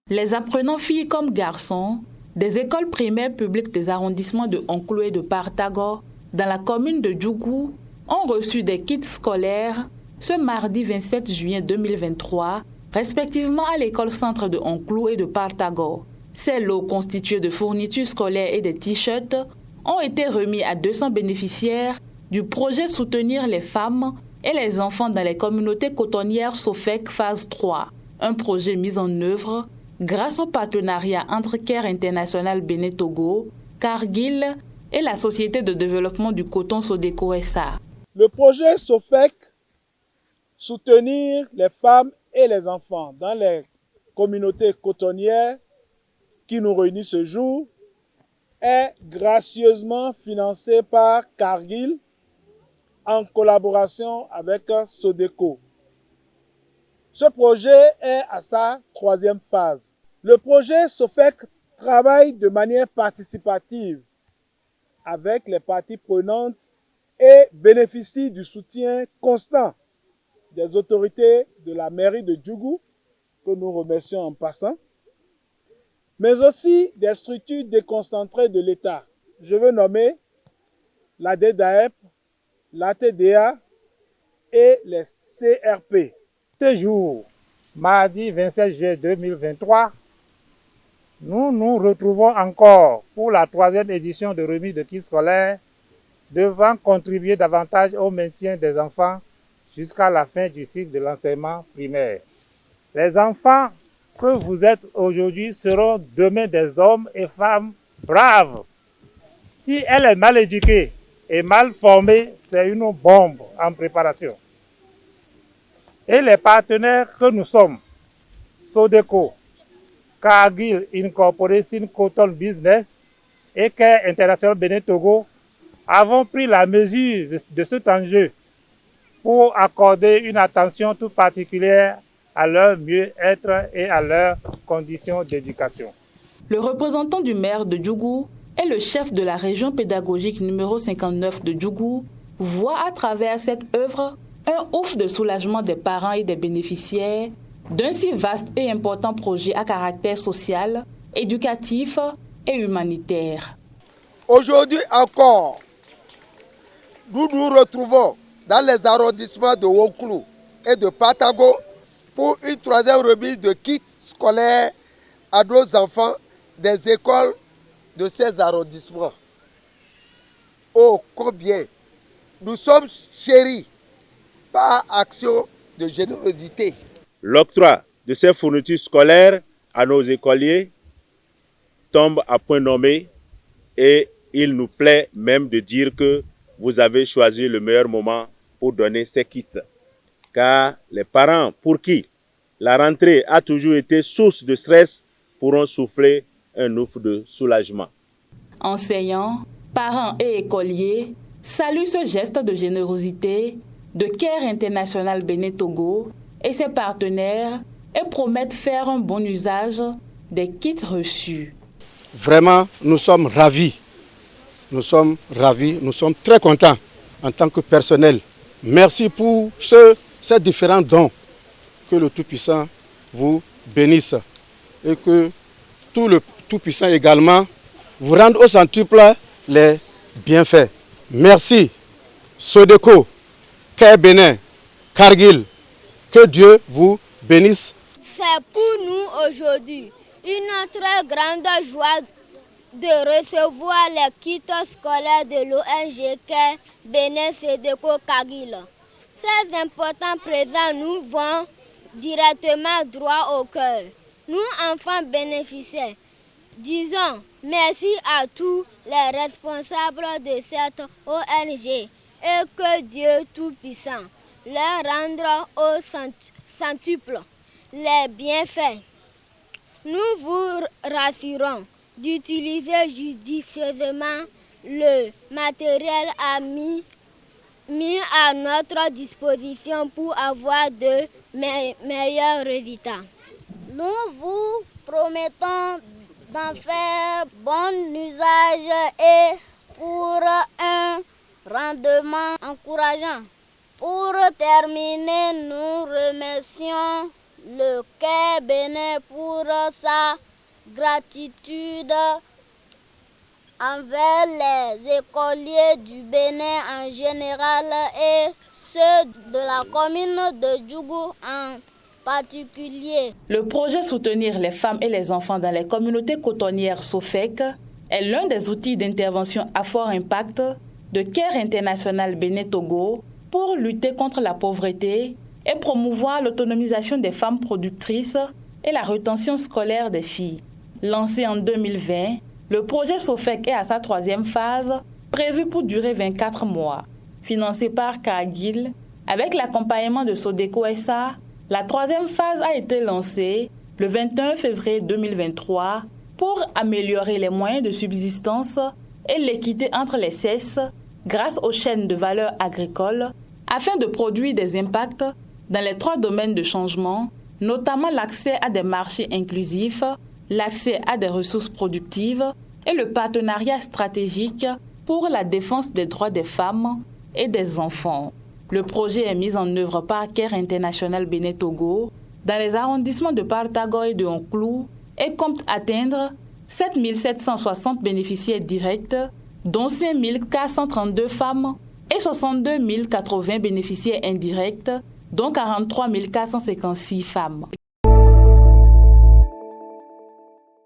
Les apprenants filles comme garçons des écoles primaires publiques des arrondissements de Onclou et de Partagor dans la commune de Djougou ont reçu des kits scolaires ce mardi 27 juin 2023, respectivement à l'école centre de Onclou et de Partagor. Ces lots constitués de fournitures scolaires et des t-shirts ont été remis à 200 bénéficiaires du projet Soutenir les femmes et les enfants dans les communautés cotonnières SOFEC phase 3, un projet mis en œuvre grâce au partenariat entre Care International Bénin Togo, Cargill et la Société de développement du coton Sodeco SA. Le projet SOFEC, Soutenir les femmes et les enfants dans les communautés cotonnières qui nous réunit ce jour, est gracieusement financé par Cargill en collaboration avec Sodeco. Ce projet est à sa 3e phase. Le projet SOFEC travaille de manière participative avec les parties prenantes et bénéficie du soutien constant des autorités de la mairie de Djougou, que nous remercions en passant, mais aussi des structures déconcentrées de l'État. Je veux nommer la DDAEP, la TDA et les CRP. Ce jour, mardi 27 juillet 2023, nous nous retrouvons encore pour la 3e édition de remise de kits scolaires devant contribuer davantage au maintien des enfants jusqu'à la fin du cycle de l'enseignement primaire. Les enfants que vous êtes aujourd'hui seront demain des hommes et femmes braves. Si elle est mal éduquée et mal formée, c'est une bombe en préparation. Et les partenaires que nous sommes, Sodeco, Cargill Incorporation Cotton Business et Care International Bénin Togo, avons pris la mesure de cet enjeu pour accorder une attention toute particulière à leur mieux-être et à leurs conditions d'éducation. Le représentant du maire de Djougou et le chef de la région pédagogique numéro 59 de Djougou voient à travers cette œuvre un ouf de soulagement des parents et des bénéficiaires d'un si vaste et important projet à caractère social, éducatif et humanitaire. Aujourd'hui encore, nous nous retrouvons dans les arrondissements de Onclou et de Partagor pour une 3e remise de kits scolaires à nos enfants des écoles de ces arrondissements. Oh, combien nous sommes chéris par action de générosité. L'octroi de ces fournitures scolaires à nos écoliers tombe à point nommé et il nous plaît même de dire que vous avez choisi le meilleur moment pour donner ces kits. Car les parents pour qui la rentrée a toujours été source de stress pourront souffler un ouf de soulagement. Enseignants, parents et écoliers saluent ce geste de générosité de Care International Bénin Togo et ses partenaires et promettent faire un bon usage des kits reçus. Vraiment, nous sommes ravis. Nous sommes très contents en tant que personnel. Merci pour ces différents dons. Que le Tout-Puissant vous bénisse et que le Tout-Puissant également vous rende au centuple les bienfaits. Merci, Sodeco, Care Bénin, Cargill. Que Dieu vous bénisse. C'est pour nous aujourd'hui une très grande joie de recevoir les kits scolaires de l'ONG Care Bénin Sodeco Cargill. Ces importants présents nous vont directement droit au cœur. Nous, enfants bénéficiaires, disons merci à tous les responsables de cette ONG et que Dieu Tout-Puissant leur rendre au centuple les bienfaits. Nous vous rassurons d'utiliser judicieusement le matériel mis à notre disposition pour avoir de meilleurs résultats. Nous vous promettons d'en faire bon usage et pour un rendement encourageant. Pour terminer, nous remercions le Caire Bénin pour sa gratitude envers les écoliers du Bénin en général et ceux de la commune de Djougou en particulier. Le projet Soutenir les femmes et les enfants dans les communautés cotonnières SOFEC est l'un des outils d'intervention à fort impact de Care International Bénin-Togo pour lutter contre la pauvreté et promouvoir l'autonomisation des femmes productrices et la rétention scolaire des filles. Lancé en 2020, le projet SOFEC est à sa 3e phase, prévue pour durer 24 mois. Financé par Cargill, avec l'accompagnement de Sodeco SA, la 3e phase a été lancée le 21 février 2023 pour améliorer les moyens de subsistance et l'équité entre les sexes grâce aux chaînes de valeur agricoles afin de produire des impacts dans les 3 domaines de changement, notamment l'accès à des marchés inclusifs, l'accès à des ressources productives et le partenariat stratégique pour la défense des droits des femmes et des enfants. Le projet est mis en œuvre par Care International Bénin-Togo dans les arrondissements de Partago et de Onklou et compte atteindre 7 760 bénéficiaires directs, dont 5 432 femmes et 62 080 bénéficiaires indirects, dont 43 456 femmes.